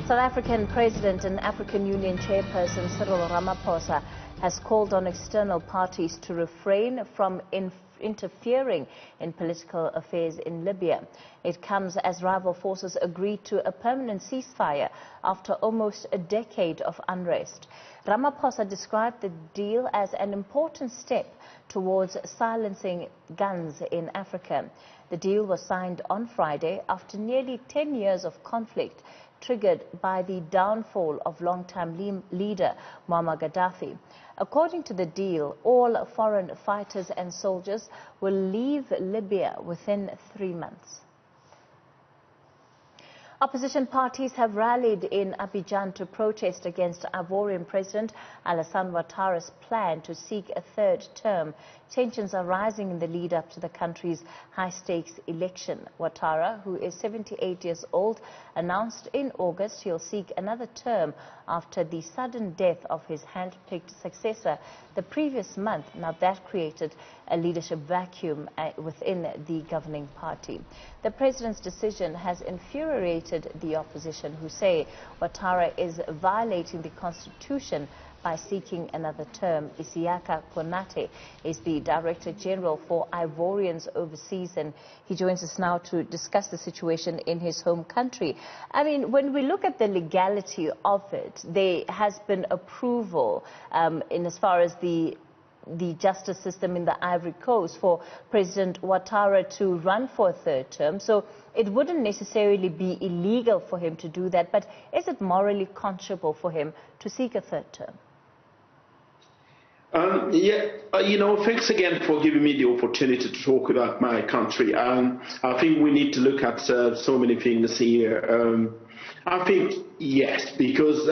South African President and African Union Chairperson Cyril Ramaphosa has called on external parties to refrain from interfering in political affairs in Libya. It comes as rival forces agreed to a permanent ceasefire after almost a decade of unrest. Ramaphosa described the deal as an important step towards silencing guns in Africa. The deal was signed on Friday after nearly 10 years of conflict triggered by the downfall of longtime leader Muammar Gaddafi. According to the deal, all foreign fighters and soldiers will leave Libya within 3 months. Opposition parties have rallied in Abidjan to protest against Ivorian President Alassane Ouattara's plan to seek a third term. Tensions are rising in the lead-up to the country's high-stakes election. Ouattara, who is 78 years old, announced in August he'll seek another term after the sudden death of his hand-picked successor the previous month. Now that created a leadership vacuum within the governing party. The president's decision has infuriated the opposition, who say Ouattara is violating the constitution by seeking another term. Issiaka Konate is the Director General for Ivorians Overseas, and he joins us now to discuss the situation in his home country. I mean, when we look at the legality of it, there has been approval in as far as the justice system in the Ivory Coast for President Ouattara to run for a third term. So it wouldn't necessarily be illegal for him to do that, but is it morally conscionable for him to seek a third term? Thanks again for giving me the opportunity to talk about my country. I think we need to look at so many things here. I think, yes, because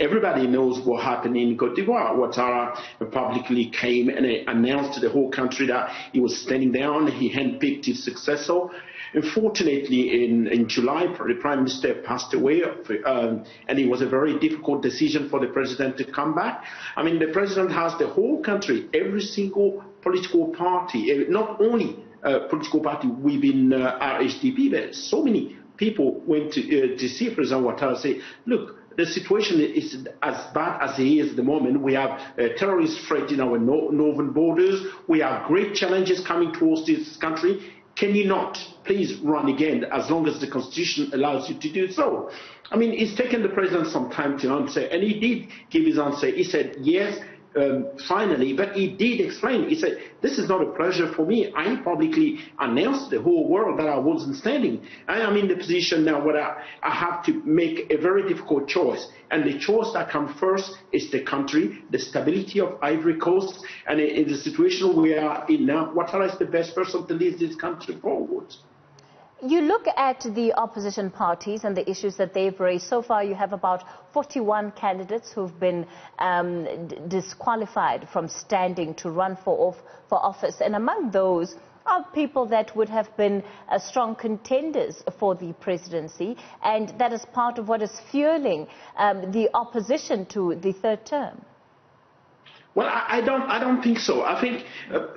everybody knows what happened in Côte d'Ivoire. Ouattara publicly came and announced to the whole country that he was standing down. He handpicked his successor. Unfortunately, in July, the Prime Minister passed away, and it was a very difficult decision for the President to come back. I mean, the President has the whole country, every single political party, not only political party within RHDP, but so many people went to see President Ouattara and say, look, the situation is as bad as it is at the moment. We have terrorist threat in our northern borders. We have great challenges coming towards this country. Can you not please run again as long as the Constitution allows you to do so? I mean, it's taken the President some time to answer, and he did give his answer. He said, yes, finally, but he did explain. He said, this is not a pleasure for me. I publicly announced to the whole world that I wasn't standing. I am in the position now where I have to make a very difficult choice. And the choice that comes first is the country, the stability of Ivory Coast, and in the situation we are in now, Ouattara is the best person to lead this country forward. You look at the opposition parties and the issues that they've raised. So far, you have about 41 candidates who've been disqualified from standing to run for office. And among those are people that would have been strong contenders for the presidency. And that is part of what is fueling the opposition to the third term. Well, I don't think so. I think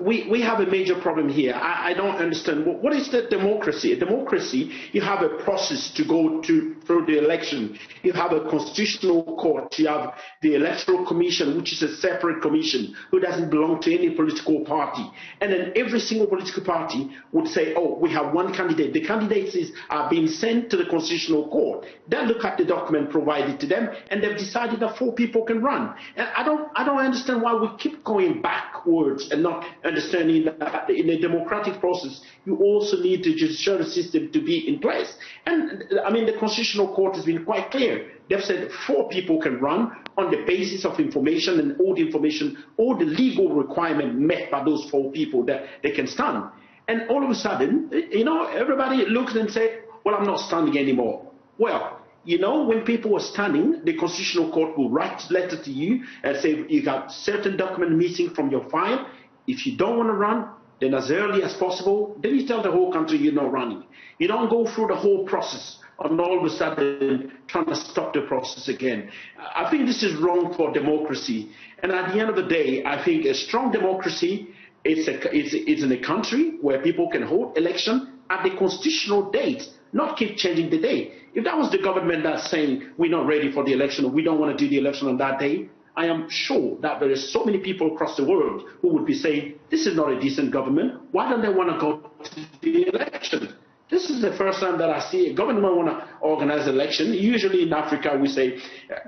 we have a major problem here. I don't understand. What is the democracy? A democracy, you have a process to go through the election. You have a constitutional court. You have the electoral commission, which is a separate commission, who doesn't belong to any political party. And then every single political party would say, oh, we have one candidate. The candidates are being sent to the constitutional court. They look at the document provided to them, and they've decided that 4 people can run. And I don't understand why we keep going backwards and not understanding that in a democratic process, you also need the judicial system to be in place. And I mean, the Constitutional Court has been quite clear. They've said 4 people can run on the basis of information, and all the information, all the legal requirement met by those 4 people that they can stand. And all of a sudden, everybody looks and says, well, I'm not standing anymore. Well, when people are standing, the Constitutional Court will write a letter to you and say you got certain document missing from your file. If you don't want to run, then as early as possible, then you tell the whole country you're not running. You don't go through the whole process and all of a sudden trying to stop the process again. I think this is wrong for democracy. And at the end of the day, I think a strong democracy is in a country where people can hold election at the constitutional date, not keep changing the date. If that was the government that's saying we're not ready for the election, or we don't want to do the election on that day, I am sure that there are so many people across the world who would be saying, this is not a decent government. Why don't they want to go to the election? This is the first time that I see a government want to organize an election. Usually in Africa, we say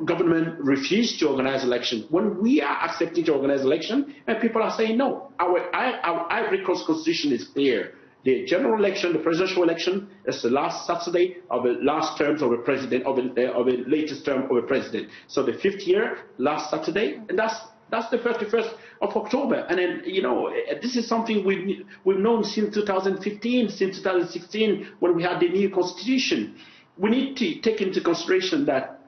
government refuse to organize election. When we are accepting to organize election, and people are saying no. Our Ivory Coast constitution is clear. The general election, the presidential election, is the last Saturday of the last terms of a president, of a latest term of a president. So the 5th year, last Saturday, and that's the 31st of October. And then, you know, this is something we've known since 2015, since 2016, when we had the new constitution. We need to take into consideration that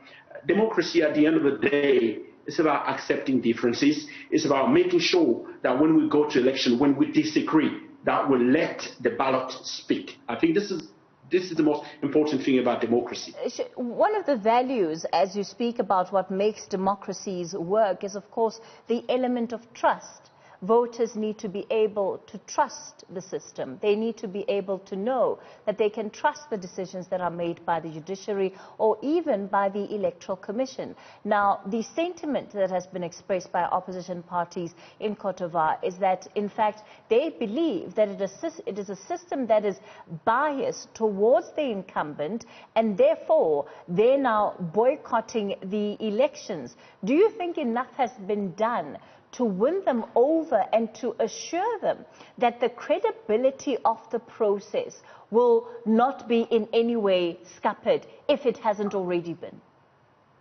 democracy at the end of the day is about accepting differences. It's about making sure that when we go to election, when we disagree, that will let the ballot speak. I think this is the most important thing about democracy. One of the values, as you speak about what makes democracies work, is of course the element of trust. Voters need to be able to trust the system. They need to be able to know that they can trust the decisions that are made by the judiciary or even by the Electoral Commission. Now, the sentiment that has been expressed by opposition parties in Côte d'Ivoire is that, in fact, they believe that it is a system that is biased towards the incumbent, and therefore they're now boycotting the elections. Do you think enough has been done to win them over and to assure them that the credibility of the process will not be in any way scuppered if it hasn't already been?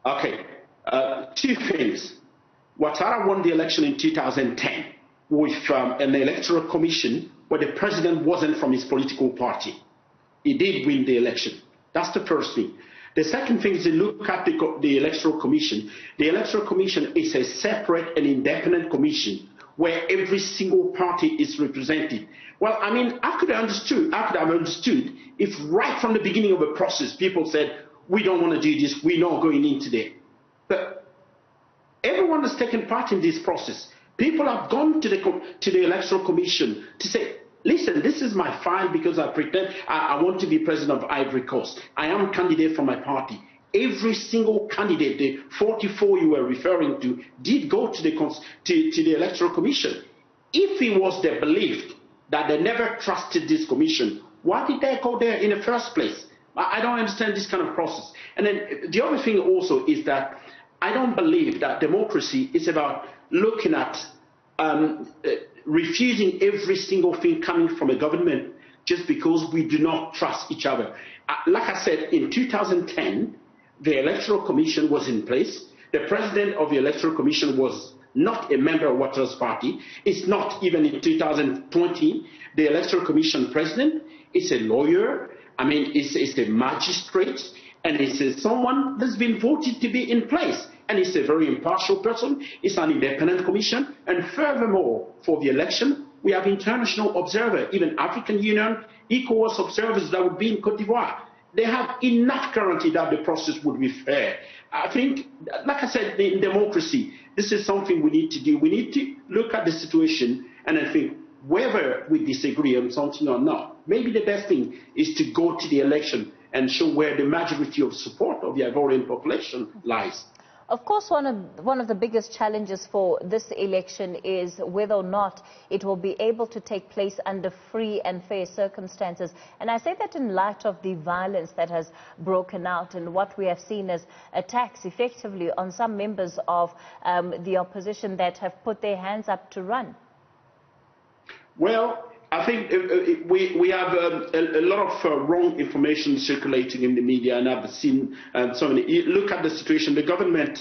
Okay, 2 things. Ouattara won the election in 2010 with an electoral commission where the president wasn't from his political party. He did win the election. That's the first thing. The second thing is to look at the Electoral Commission. The Electoral Commission is a separate and independent commission where every single party is represented. Well, I mean, I could have understood if right from the beginning of the process people said, we don't want to do this, we're not going into there. But everyone has taken part in this process. People have gone to the Electoral Commission to say, listen, this is my file because I pretend I want to be president of Ivory Coast. I am a candidate from my party. Every single candidate, the 44 you were referring to, did go to the Electoral Commission. If it was their belief that they never trusted this commission, why did they go there in the first place? I don't understand this kind of process. And then the other thing also is that I don't believe that democracy is about looking at refusing every single thing coming from a government just because we do not trust each other. Like I said, in 2010, the Electoral Commission was in place. The president of the Electoral Commission was not a member of Ouattara's party. It's not even in 2020. The Electoral Commission president is a lawyer. I mean, it's a magistrate, and it's someone that's been voted to be in place. And it's a very impartial person. It's an independent commission. And furthermore, for the election, we have international observers, even African Union, ECOWAS observers that would be in Côte d'Ivoire. They have enough guarantee that the process would be fair. I think, like I said, in democracy, this is something we need to do. We need to look at the situation and I think whether we disagree on something or not, maybe the best thing is to go to the election and show where the majority of support of the Ivorian population lies. Of course, one of the biggest challenges for this election is whether or not it will be able to take place under free and fair circumstances. And I say that in light of the violence that has broken out and what we have seen as attacks effectively on some members of the opposition that have put their hands up to run. Well, I think we have a lot of wrong information circulating in the media, and I've seen so many. Look at the situation. The government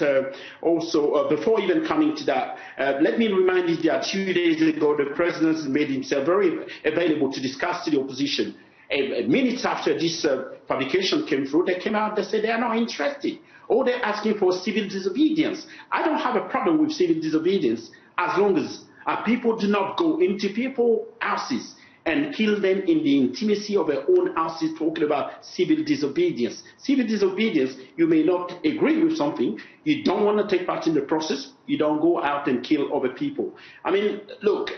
also, before even coming to that, let me remind you that 2 days ago the president made himself very available to discuss to the opposition. Minutes after this publication came through, they came out, they said they are not interested. Or they're asking for civil disobedience. I don't have a problem with civil disobedience as long as people do not go into people's houses and kill them in the intimacy of their own houses, talking about civil disobedience. Civil disobedience, you may not agree with something, you don't want to take part in the process, you don't go out and kill other people. I mean, look,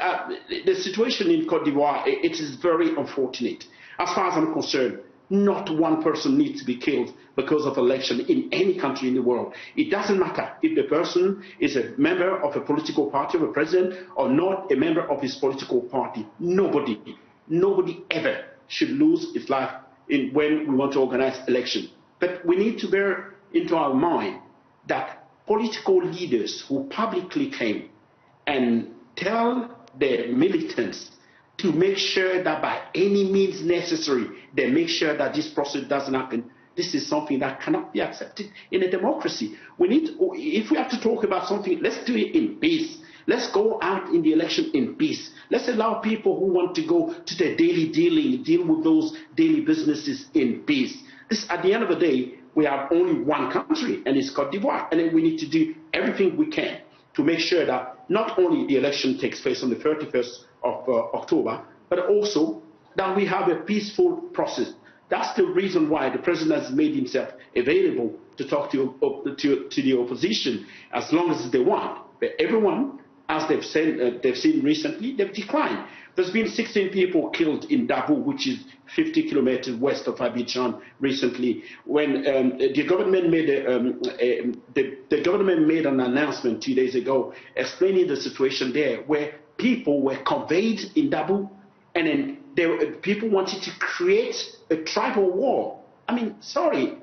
the situation in Côte d'Ivoire, it is very unfortunate. As far as I'm concerned, Not one person needs to be killed because of election in any country in the world. It doesn't matter if the person is a member of a political party of a president or not a member of his political party. Nobody ever should lose his life when we want to organize election. But we need to bear into our mind that political leaders who publicly came and tell their militants to make sure that by any means necessary, they make sure that this process doesn't happen. This is something that cannot be accepted in a democracy. If we have to talk about something, let's do it in peace. Let's go out in the election in peace. Let's allow people who want to go to their daily deal with those daily businesses in peace. At the end of the day, we have only one country, and it's Côte d'Ivoire. And then we need to do everything we can to make sure that not only the election takes place on the 31st of October, but also that we have a peaceful process. That's the reason why the president has made himself available to talk to the opposition as long as they want. But everyone, as they've seen recently, they've declined. There's been 16 people killed in Dabo, which is 50 kilometers west of Abidjan recently, when the government made an announcement 2 days ago explaining the situation there, where people were conveyed in Dabo, and then people wanted to create a tribal war. I mean, sorry,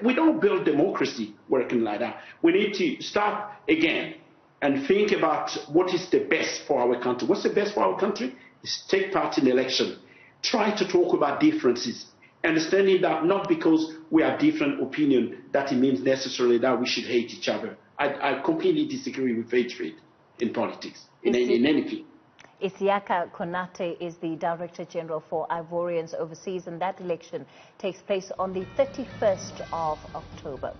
we don't build democracy working like that. We need to start again and think about what is the best for our country. What's the best for our country? Is take part in the election. Try to talk about differences, understanding that not because we have different opinion that it means necessarily that we should hate each other. I completely disagree with hatred in politics, in anything. Issiaka Konate is the Director General for Ivorians Overseas, and that election takes place on the 31st of October.